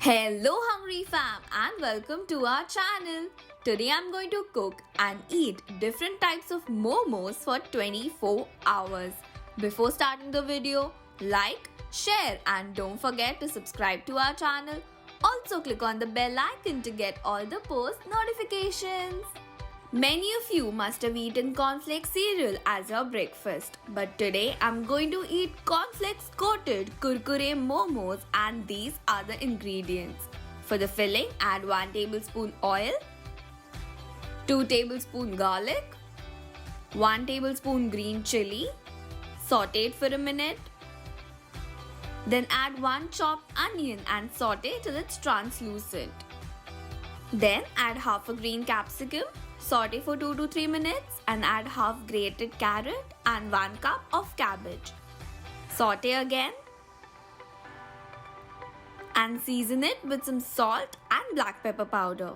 Hello hungry fam and welcome to our channel. Today I'm going to cook and eat different types of momos for 24 hours. Before starting the video, like, share and don't forget to subscribe to our channel. Also click on the bell icon to get all the post notifications. Many of you must have eaten cornflakes cereal as your breakfast, but today I'm going to eat cornflakes coated kurkure momos and these are the ingredients. For the filling, add 1 tablespoon oil, 2 tablespoon garlic, 1 tablespoon green chili, saute it for a minute. Then add 1 chopped onion and saute till it's translucent. Then add half a green capsicum. Saute for 2 to 3 minutes and add half grated carrot and 1 cup of cabbage. Saute again and season it with some salt and black pepper powder.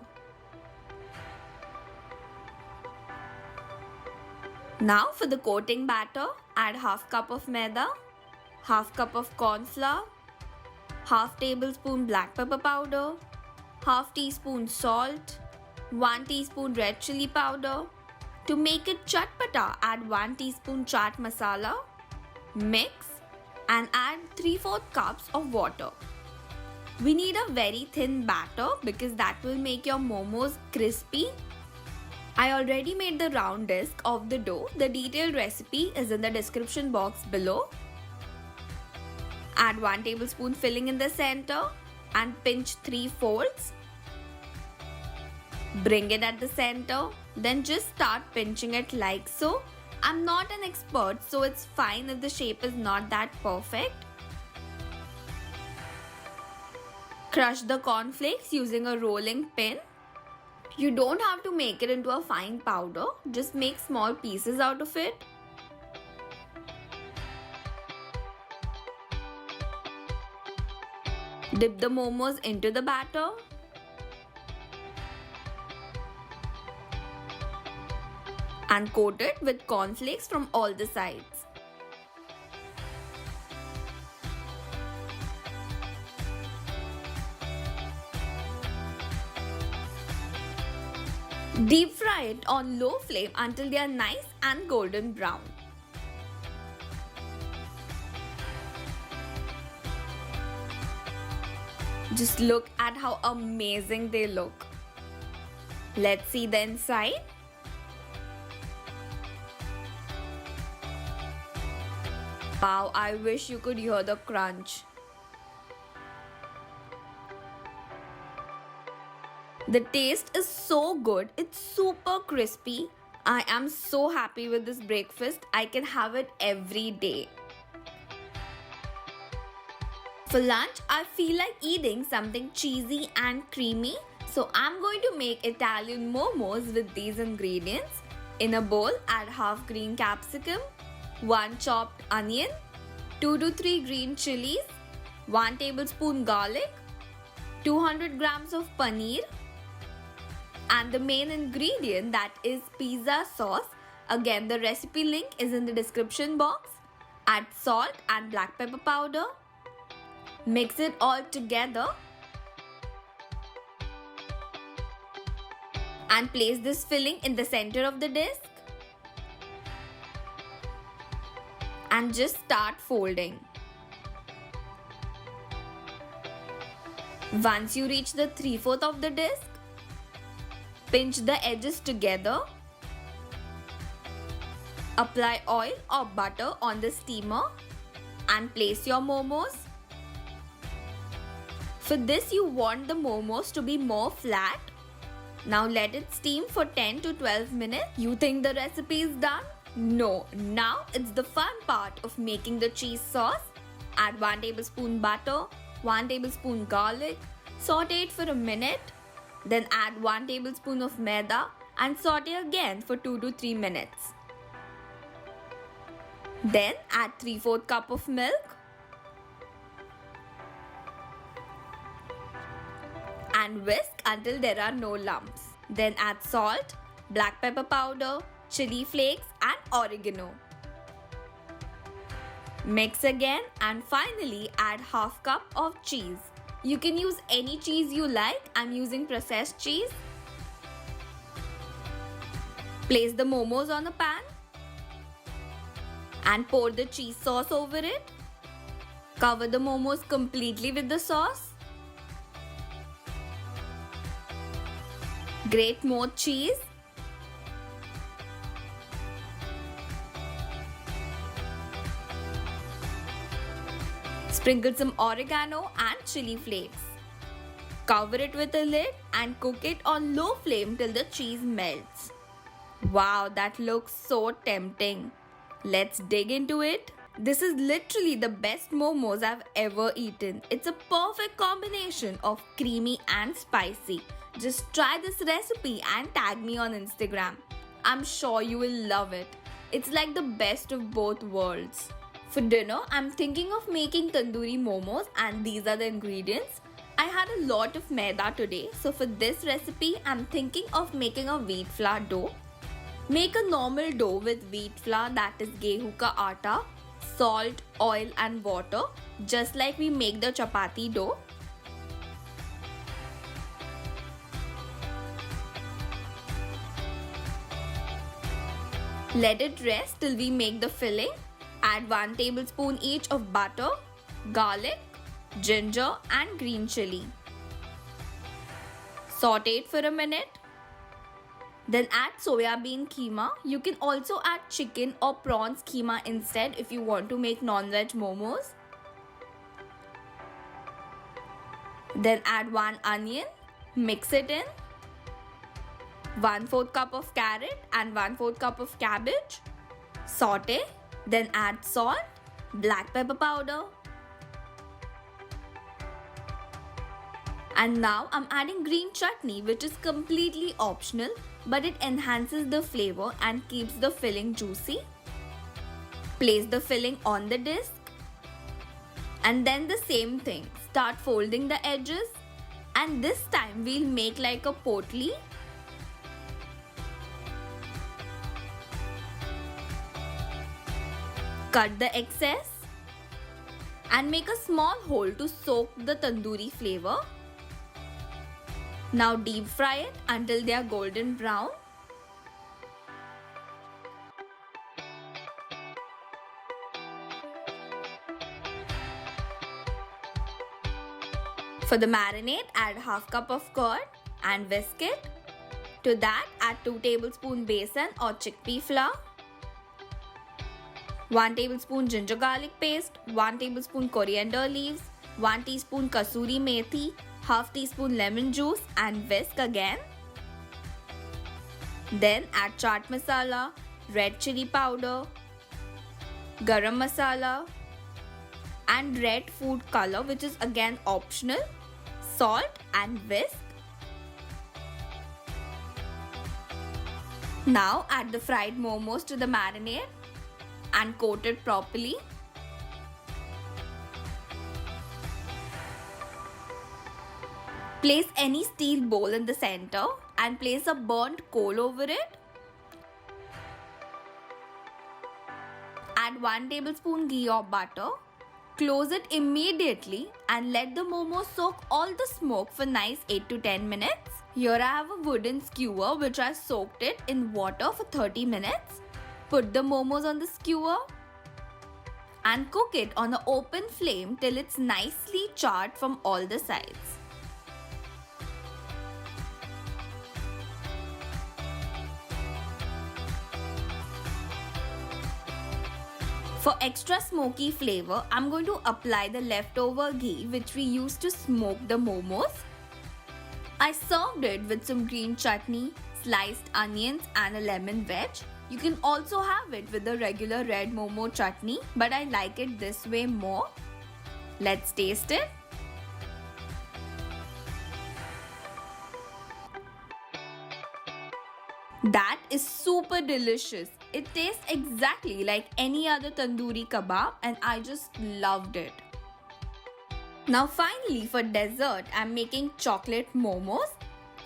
Now for the coating batter, add half cup of maida, half cup of corn flour, half tablespoon black pepper powder, half teaspoon salt, 1 teaspoon red chili powder. To make it chatpata, add 1 teaspoon chaat masala. Mix and add 3/4 cups of water. We need a very thin batter because that will make your momos crispy. I already made the round disc of the dough. The detailed recipe is in the description box below. Add 1 tablespoon filling in the center and pinch 3 folds. Bring it at the center, then just start pinching it like so. I'm not an expert, so it's fine if the shape is not that perfect. Crush the cornflakes using a rolling pin. You don't have to make it into a fine powder, just make small pieces out of it. Dip the momos into the batter. And coat it with cornflakes from all the sides. Deep fry it on low flame until they are nice and golden brown. Just look at how amazing they look. Let's see the inside. Wow, I wish you could hear the crunch. The taste is so good. It's super crispy. I am so happy with this breakfast. I can have it every day. For lunch, I feel like eating something cheesy and creamy. So I'm going to make Italian momos with these ingredients. In a bowl, add half green capsicum, 1 chopped onion, 2 to 3 green chilies, 1 tablespoon garlic, 200 grams of paneer, and the main ingredient, that is pizza sauce. Again, the recipe link is in the description box. Add salt and black pepper powder. Mix it all together and place this filling in the center of the disc. And just start folding. Once you reach the 3/4 of the disc, pinch the edges together. Apply oil or butter on the steamer and place your momos. For this, you want the momos to be more flat. Now let it steam for 10 to 12 minutes. You think the recipe is done? No, now it's the fun part of making the cheese sauce. Add 1 tablespoon butter, 1 tablespoon garlic, saute it for a minute, then add 1 tablespoon of maida and saute again for 2 to 3 minutes. Then add 3/4 cup of milk and whisk until there are no lumps. Then add salt, black pepper powder, chili flakes and oregano. Mix again and finally add half cup of cheese. You can use any cheese you like. I'm using processed cheese. Place the momos on a pan and pour the cheese sauce over it. Cover the momos completely with the sauce. Grate more cheese. Sprinkle some oregano and chili flakes. Cover it with a lid and cook it on low flame till the cheese melts. Wow, that looks so tempting. Let's dig into it. This is literally the best momos I've ever eaten. It's a perfect combination of creamy and spicy. Just try this recipe and tag me on Instagram. I'm sure you will love it. It's like the best of both worlds. For dinner, I'm thinking of making tandoori momos and these are the ingredients. I had a lot of maida today, so for this recipe, I'm thinking of making a wheat flour dough. Make a normal dough with wheat flour, that is gehu ka atta, salt, oil and water, just like we make the chapati dough. Let it rest till we make the filling. Add 1 tablespoon each of butter, garlic, ginger and green chili. Saute it for a minute. Then add soya bean keema. You can also add chicken or prawns keema instead if you want to make non-veg momos. Then add 1 onion, mix it in. 1/4 cup of carrot and 1/4 cup of cabbage. Saute. Then add salt, black pepper powder. And now I'm adding green chutney, which is completely optional, but it enhances the flavor and keeps the filling juicy. Place the filling on the disc. And then the same thing. Start folding the edges. And this time we'll make like a potli. Cut the excess and make a small hole to soak the tandoori flavor. Now deep fry it until they are golden brown. For the marinade, add half cup of curd and whisk it. To that, add 2 tablespoon besan or chickpea flour. 1 tablespoon ginger garlic paste, 1 tablespoon coriander leaves, 1 teaspoon kasuri methi, half teaspoon lemon juice and whisk again. Then add chaat masala, red chili powder, garam masala and red food color, which is again optional, salt and whisk. Now add the fried momos to the marinade and coat it properly. Place any steel bowl in the center and place a burnt coal over it. Add 1 tablespoon ghee or butter. Close it immediately and let the momos soak all the smoke for nice 8 to 10 minutes. Here I have a wooden skewer which I soaked it in water for 30 minutes. Put the momos on the skewer and cook it on an open flame till it's nicely charred from all the sides. For extra smoky flavor, I'm going to apply the leftover ghee which we used to smoke the momos. I served it with some green chutney, sliced onions and a lemon wedge. You can also have it with the regular red momo chutney, but I like it this way more. Let's taste it. That is super delicious. It tastes exactly like any other tandoori kebab and I just loved it. Now finally for dessert, I'm making chocolate momos.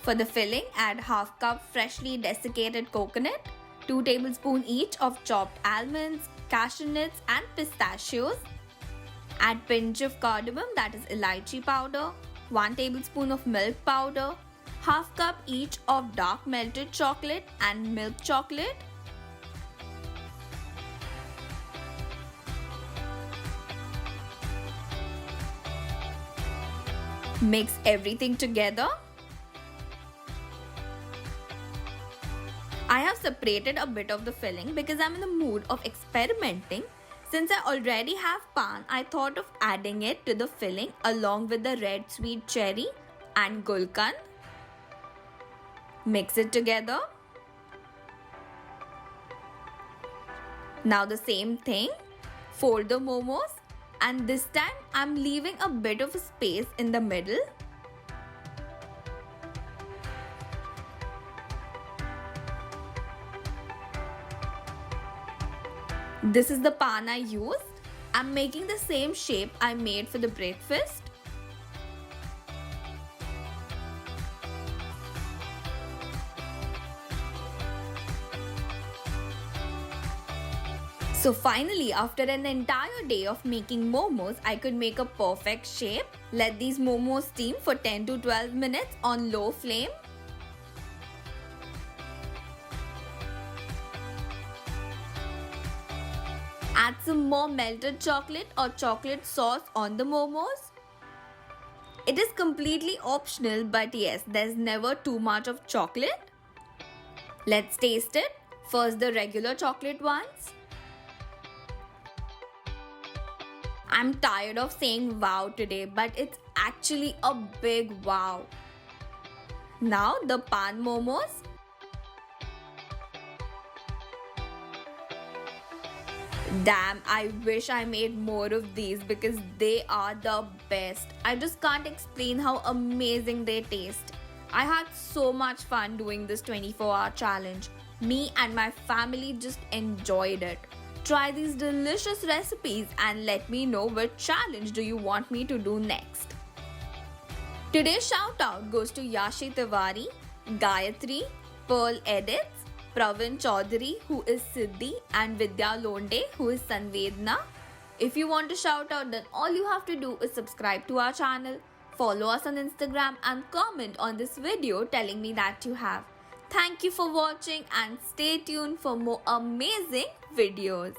For the filling, add half cup freshly desiccated coconut, 2 tablespoons each of chopped almonds, cashew nuts and pistachios. Add pinch of cardamom, that is elaichi powder, 1 tablespoon of milk powder, half cup each of dark melted chocolate and milk chocolate, mix everything together. I have separated a bit of the filling because I'm in the mood of experimenting. Since I already have pan, I thought of adding it to the filling along with the red sweet cherry and gulkand. Mix it together. Now the same thing, fold the momos, and this time I'm leaving a bit of space in the middle. This is the pan I used. I'm making the same shape I made for the breakfast. So finally, after an entire day of making momos, I could make a perfect shape. Let these momos steam for 10 to 12 minutes on low flame. Add some more melted chocolate or chocolate sauce on the momos. It is completely optional, but yes, there's never too much of chocolate. Let's taste it. First, the regular chocolate ones. I'm tired of saying wow today, but it's actually a big wow. Now the pan momos. Damn, I wish I made more of these because they are the best. I just can't explain how amazing they taste. I had so much fun doing this 24-hour challenge. Me and my family just enjoyed it. Try these delicious recipes and let me know which challenge do you want me to do next. Today's shout out goes to Yashi Tiwari, Gayatri, Pearl Edits, Pravin Chaudhary who is Siddhi and Vidya Londe who is Sanvedna. If you want to shout out, then all you have to do is subscribe to our channel, follow us on Instagram and comment on this video telling me that you have. Thank you for watching and stay tuned for more amazing videos.